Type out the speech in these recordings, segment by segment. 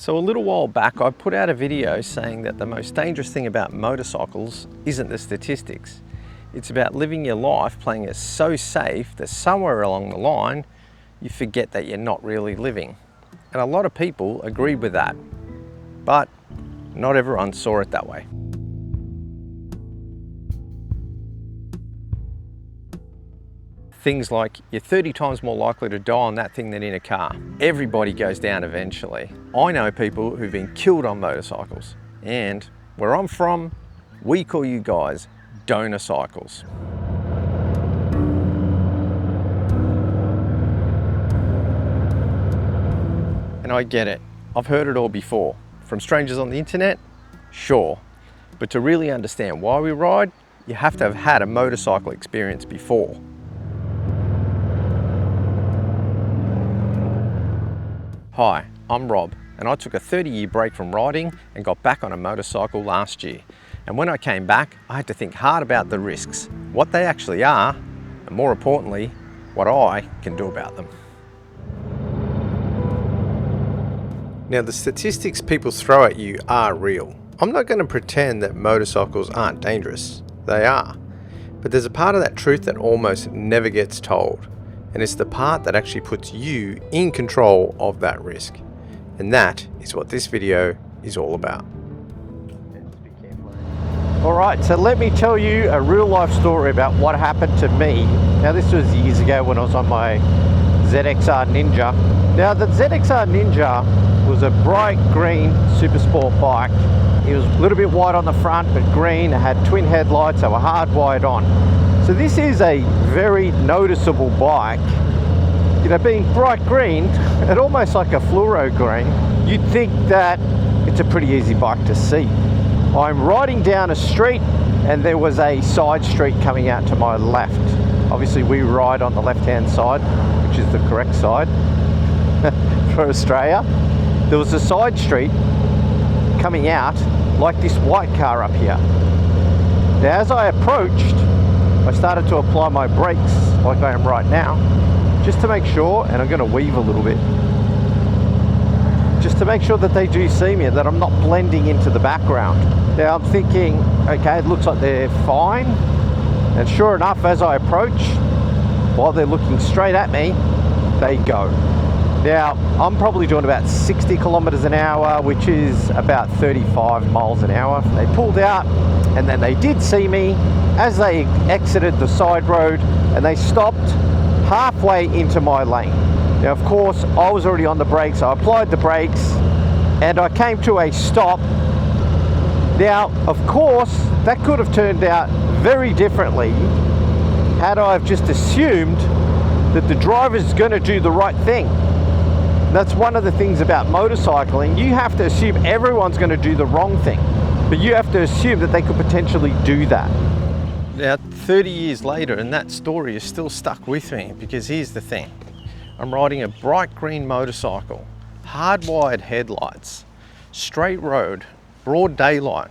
So a little while back I put out a video saying that the most dangerous thing about motorcycles isn't the statistics. It's about living your life playing it so safe that somewhere along the line you forget that you're not really living. And a lot of people agreed with that, but not everyone saw it that way. Things like you're 30 times more likely to die on that thing than in a car. Everybody goes down eventually. I know people who've been killed on motorcycles, and where I'm from, we call you guys Doncycles. And I get it. I've heard it all before. From strangers on the internet? Sure. But to really understand why we ride, you have to have had a motorcycle experience before. Hi, I'm Rob, and I took a 30-year break from riding and got back on a motorcycle last year. And when I came back, I had to think hard about the risks, what they actually are, and more importantly, what I can do about them. Now, the statistics people throw at you are real. I'm not going to pretend that motorcycles aren't dangerous. They are. But there's a part of that truth that almost never gets told. And it's the part that actually puts you in control of that risk. And that is what this video is all about. Alright, so let me tell you a real life story about what happened to me. Now, this was years ago when I was on my ZXR Ninja. Now, the ZXR Ninja was a bright green super sport bike. It was a little bit white on the front, but green. It had twin headlights, they were hardwired on. So this is a very noticeable bike. You know, being bright green, and almost like a fluoro green, you'd think that it's a pretty easy bike to see. I'm riding down a street and there was a side street coming out to my left. Obviously we ride on the left-hand side, which is the correct side for Australia. There was a side street coming out like this white car up here. Now, as I approached, I started to apply my brakes like I am right now, just to make sure, and I'm going to weave a little bit, just to make sure that they do see me and that I'm not blending into the background. Now I'm thinking, okay, it looks like they're fine, and sure enough, as I approach, while they're looking straight at me, they go. Now, I'm probably doing about 60 kilometers an hour, which is about 35 miles an hour. They pulled out, and then they did see me as they exited the side road, and they stopped halfway into my lane. Now, of course, I was already on the brakes. I applied the brakes, and I came to a stop. Now, of course, that could have turned out very differently had I have just assumed that the driver's going to do the right thing. That's one of the things about motorcycling. You have to assume everyone's going to do the wrong thing, but you have to assume that they could potentially do that. Now, 30 years later, and that story is still stuck with me, because here's the thing. I'm riding a bright green motorcycle, hardwired headlights, straight road, broad daylight.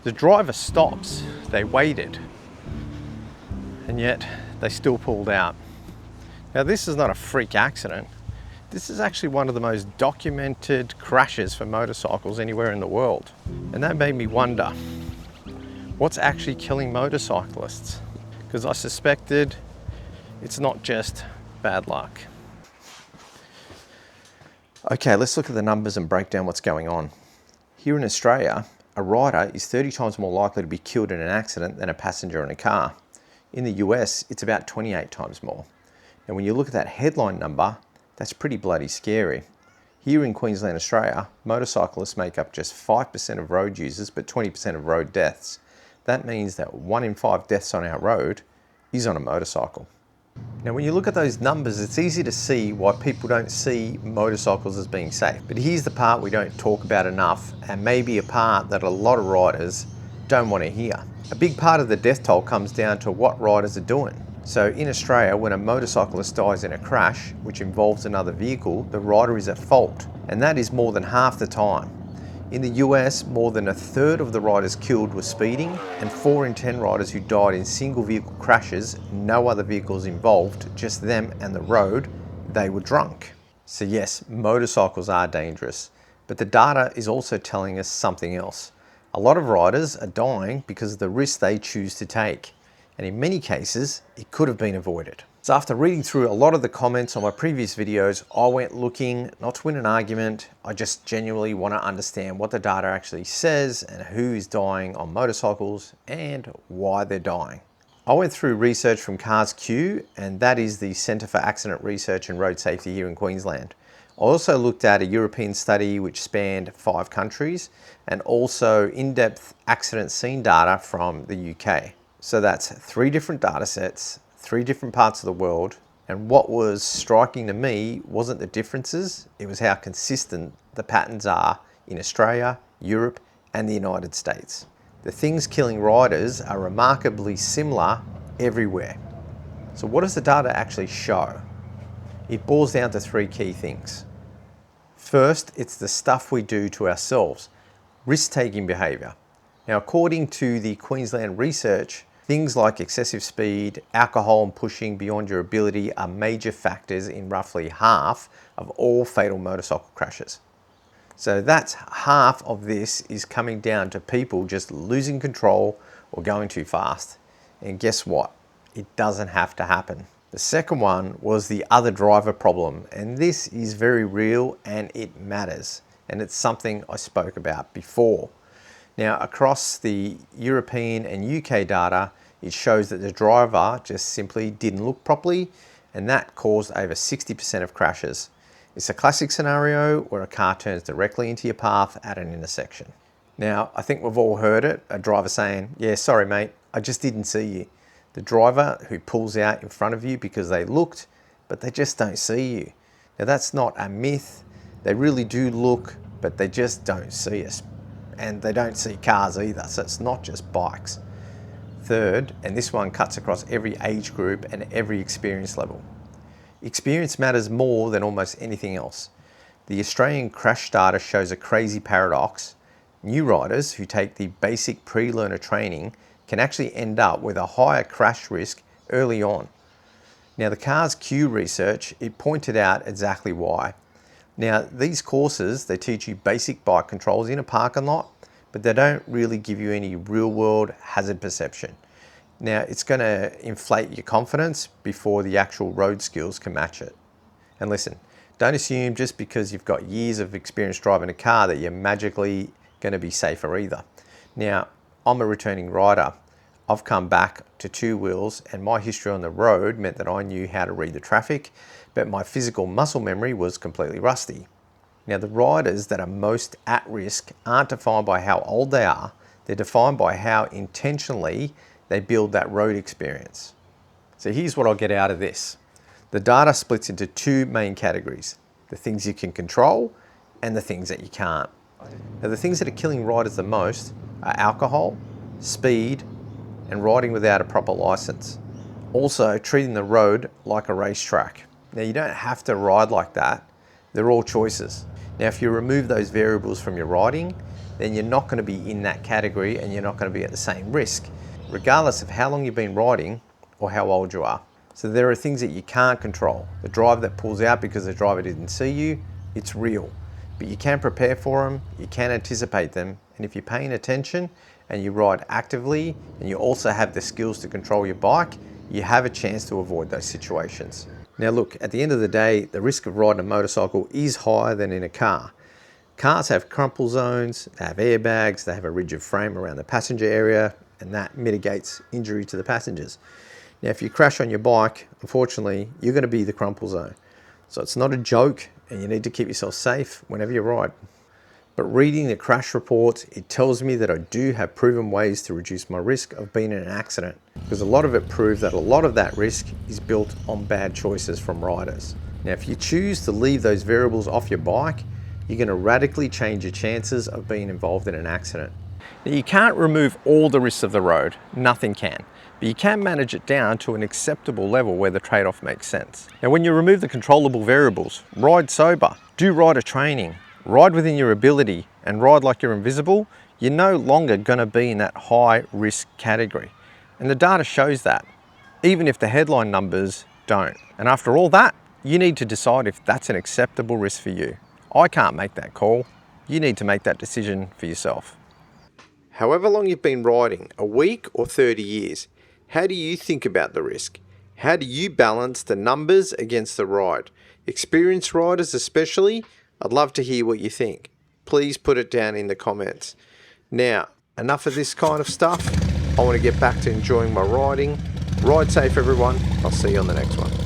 The driver stops. They waited, and yet they still pulled out. Now, this is not a freak accident. This is actually one of the most documented crashes for motorcycles anywhere in the world. And that made me wonder, what's actually killing motorcyclists? Because I suspected it's not just bad luck. Okay, let's look at the numbers and break down what's going on. Here in Australia, a rider is 30 times more likely to be killed in an accident than a passenger in a car. In the US, it's about 28 times more. And when you look at that headline number, that's pretty bloody scary. Here in Queensland, Australia, motorcyclists make up just 5% of road users, but 20% of road deaths. That means that 1 in 5 deaths on our road is on a motorcycle. Now, when you look at those numbers, it's easy to see why people don't see motorcycles as being safe. But here's the part we don't talk about enough, and maybe a part that a lot of riders don't want to hear. A big part of the death toll comes down to what riders are doing. So in Australia, when a motorcyclist dies in a crash, which involves another vehicle, the rider is at fault, and that is more than half the time. In the US, more than a third of the riders killed were speeding, and 4 in 10 riders who died in single vehicle crashes, no other vehicles involved, just them and the road, they were drunk. So yes, motorcycles are dangerous, But the data is also telling us something else. A lot of riders are dying because of the risks they choose to take. And in many cases, it could have been avoided. So after reading through a lot of the comments on my previous videos, I went looking, not to win an argument, I just genuinely want to understand what the data actually says and who is dying on motorcycles and why they're dying. I went through research from CARS-Q, and that is the Centre for Accident Research and Road Safety here in Queensland. I also looked at a European study which spanned 5 countries and also in-depth accident scene data from the UK. So that's 3 different data sets, 3 different parts of the world, and what was striking to me wasn't the differences, it was how consistent the patterns are in Australia, Europe, and the United States. The things killing riders are remarkably similar everywhere. So what does the data actually show? It boils down to 3 key things. First, it's the stuff we do to ourselves, risk-taking behaviour. Now, according to the Queensland research, things like excessive speed, alcohol and pushing beyond your ability are major factors in roughly half of all fatal motorcycle crashes. So that's half of this is coming down to people just losing control or going too fast. And guess what? It doesn't have to happen. The second one was the other driver problem, and this is very real and it matters, and it's something I spoke about before. Now, across the European and UK data, it shows that the driver just simply didn't look properly, and that caused over 60% of crashes. It's a classic scenario where a car turns directly into your path at an intersection. Now, I think we've all heard it, a driver saying, "Yeah, sorry mate, I just didn't see you." The driver who pulls out in front of you because they looked, but they just don't see you. Now, that's not a myth. They really do look, but they just don't see us. And they don't see cars either, so it's not just bikes. Third, and this one cuts across every age group and every experience level. Experience matters more than almost anything else. The Australian crash data shows a crazy paradox. New riders who take the basic pre-learner training can actually end up with a higher crash risk early on. Now, the CARS-Q research, it pointed out exactly why. Now, these courses, they teach you basic bike controls in a parking lot, but they don't really give you any real-world hazard perception. Now, it's going to inflate your confidence before the actual road skills can match it. And listen, don't assume just because you've got years of experience driving a car that you're magically going to be safer either. Now, I'm a returning rider. I've come back to 2 wheels, and my history on the road meant that I knew how to read the traffic, but my physical muscle memory was completely rusty. Now, the riders that are most at risk aren't defined by how old they are, they're defined by how intentionally they build that road experience. So here's what I'll get out of this. The data splits into 2 main categories, the things you can control and the things that you can't. Now, the things that are killing riders the most are alcohol, speed, and riding without a proper license. Also, treating the road like a racetrack. Now, you don't have to ride like that. They're all choices. Now, if you remove those variables from your riding, then you're not going to be in that category and you're not going to be at the same risk, regardless of how long you've been riding or how old you are. So there are things that you can't control. The driver that pulls out because the driver didn't see you, it's real. But you can prepare for them, you can anticipate them, and if you're paying attention and you ride actively and you also have the skills to control your bike, you have a chance to avoid those situations. Now look, at the end of the day, the risk of riding a motorcycle is higher than in a car. Cars have crumple zones, they have airbags, they have a rigid frame around the passenger area, and that mitigates injury to the passengers. Now, if you crash on your bike, unfortunately, you're going to be the crumple zone. So it's not a joke, and you need to keep yourself safe whenever you ride. But reading the crash reports, it tells me that I do have proven ways to reduce my risk of being in an accident, because a lot of it proves that a lot of that risk is built on bad choices from riders. Now, if you choose to leave those variables off your bike, you're going to radically change your chances of being involved in an accident. Now, you can't remove all the risks of the road, nothing can, but you can manage it down to an acceptable level where the trade-off makes sense. Now, when you remove the controllable variables, ride sober, do rider training, ride within your ability, and ride like you're invisible, you're no longer going to be in that high risk category. And the data shows that, even if the headline numbers don't. And after all that, you need to decide if that's an acceptable risk for you. I can't make that call, You need to make that decision for yourself. However long you've been riding, a week or 30 years, how do you think about the risk? How do you balance the numbers against the ride? Experienced riders especially, I'd love to hear what you think. Please put it down in the comments. Now, enough of this kind of stuff. I want to get back to enjoying my riding. Ride safe, everyone. I'll see you on the next one.